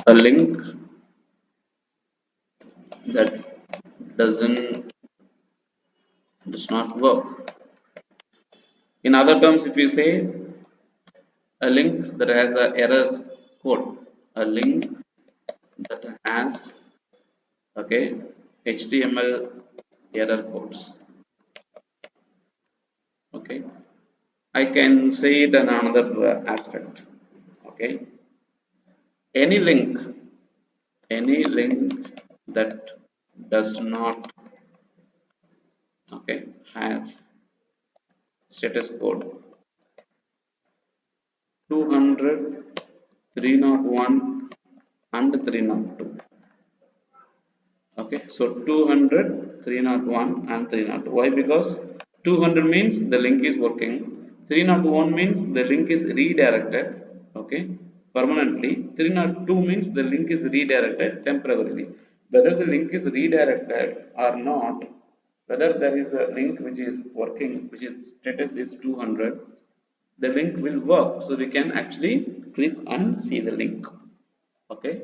a link that does not work. In other terms, if we say a link that has a errors code, a link that has, okay, HTML error codes, okay, I can say it in another aspect, okay, any link any link that does not, okay, have status code 200, 301 and 302. Okay, so 200, 301 and 302. Why? Because 200 means the link is working, 301 means the link is redirected, okay, permanently. 302 means the link is redirected temporarily. Whether the link is redirected or not, whether there is a link which is working, which is status is 200, the link will work. So we can actually click and see the link. Okay,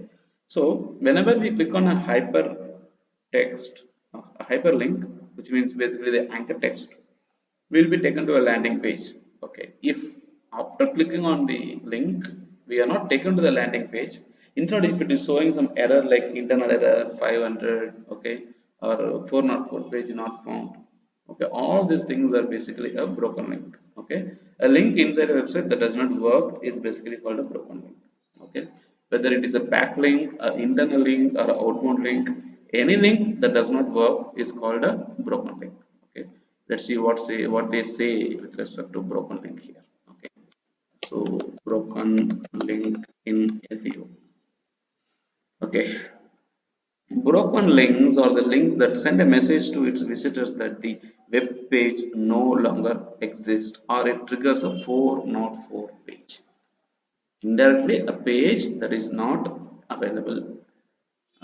so whenever we click on a hypertext, a hyperlink, which means basically the anchor text, we will be taken to a landing page. Okay, if after clicking on the link we are not taken to the landing page, instead if it is showing some error like internal error 500, okay, or 404 page not found, okay, all these things are basically a broken link. Okay, a link inside a website that does not work is basically called a broken link. Okay, whether it is a backlink, an internal link, or an outbound link, any link that does not work is called a broken link. Okay, let's see what they say with respect to broken link here. Okay, so broken link in SEO. Okay, broken links are the links that send a message to its visitors that the web page no longer exists, or it triggers a 404 page. Indirectly, a page that is not available.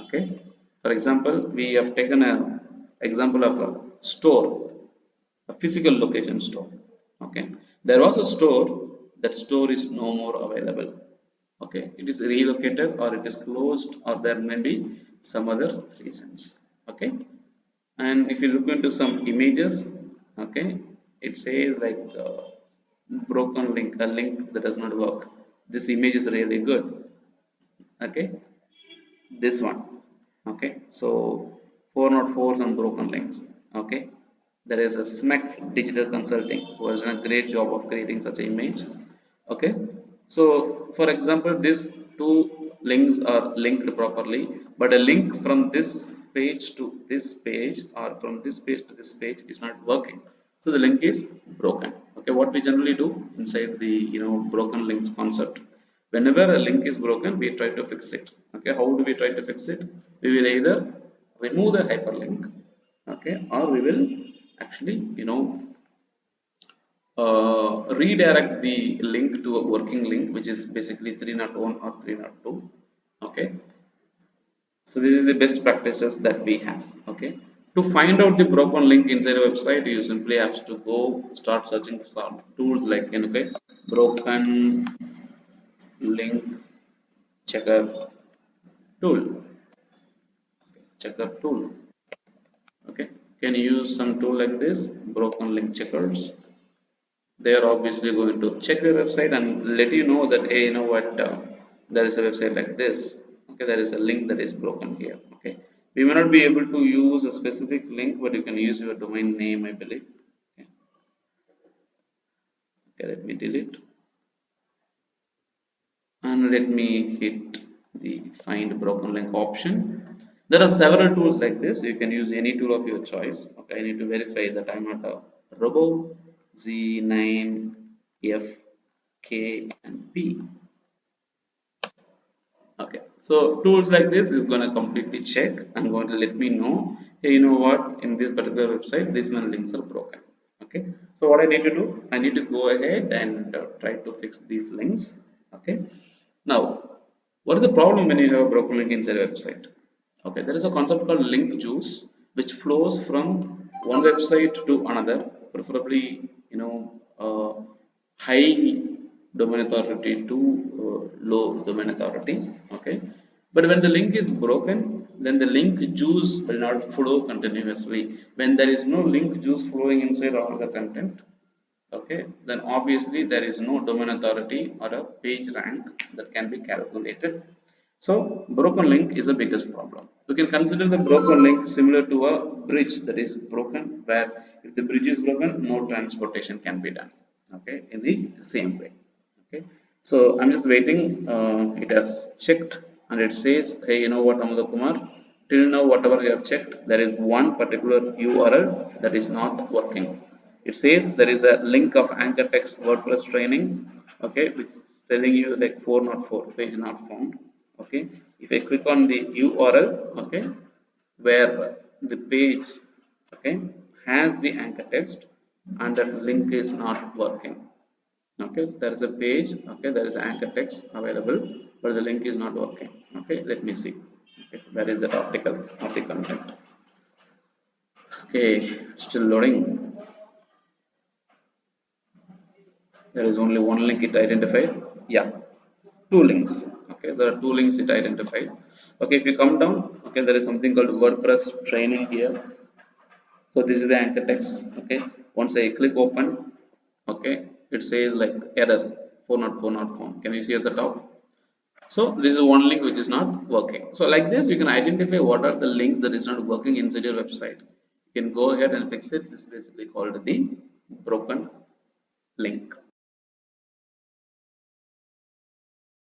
Okay, for example, we have taken a example of a store, a physical location store. Okay, there was a store, that store is no more available. Okay, it is relocated or it is closed or there may be some other reasons. Okay, and if you look into some images, okay, it says like broken link, a link that does not work. This image is really good. Okay, this one. Okay, so 404 some broken links. Okay, there is a smack digital consulting who has done a great job of creating such an image. Okay, so for example these two links are linked properly, but a link from this page to this page or from this page to this page is not working, so the link is broken. Okay, what we generally do inside the broken links concept, whenever a link is broken we try to fix it. Okay, how do we try to fix it? We will either remove the hyperlink, okay, or we will actually redirect the link to a working link, which is basically 301 or 302. Okay, so this is the best practices that we have. Okay, to find out the broken link inside a website, you simply have to go start searching for some tools like okay, broken link checker tool, checker tool. Okay, can you use some tool like this, broken link checkers? They are obviously going to check your website and let you know that, hey, you know what, there is a website like this. Okay, there is a link that is broken here. Okay, we may not be able to use a specific link, but you can use your domain name, I believe. Okay, okay, let me delete and let me hit the find broken link option. There are several tools like this. You can use any tool of your choice. Okay, I need to verify that I'm not a robo Z9F K and P. Okay, so tools like this is going to completely check and going to let me know, hey, you know what, in this particular website these many links are broken. Okay, so what I need to do, I need to go ahead and try to fix these links. Okay, now what is the problem when you have a broken link inside a website? Okay, there is a concept called link juice which flows from one website to another, preferably high domain authority to low domain authority. Okay, But when the link is broken, then the link juice will not flow continuously. When there is no link juice flowing inside all the content, okay, then obviously there is no domain authority or a page rank that can be calculated. So broken link is the biggest problem. We can consider the broken link similar to a bridge that is broken, where if the bridge is broken, no transportation can be done, okay, in the same way. Okay, so I'm just waiting. It has checked and it says, hey, you know what, Amada Kumar, till now whatever you have checked, there is one particular URL that is not working. It says there is a link of anchor text WordPress training, okay, which is telling you like 404 page not found. Okay, if I click on the URL, okay, where the page, okay, has the anchor text and that link is not working. Okay, so there is a page, okay, there is anchor text available, but the link is not working. Okay, let me see. Okay, where is that article of the content? Okay, still loading. There is only one link it identified. Yeah, two links. Okay, there are two links it identified. Okay, if you come down, okay, there is something called WordPress training here. So this is the anchor text. Okay, once I click open, okay, it says like error 404 not found. Can you see at the top? So this is one link which is not working. So like this, you can identify what are the links that is not working inside your website. You can go ahead and fix it. This is basically called the broken link.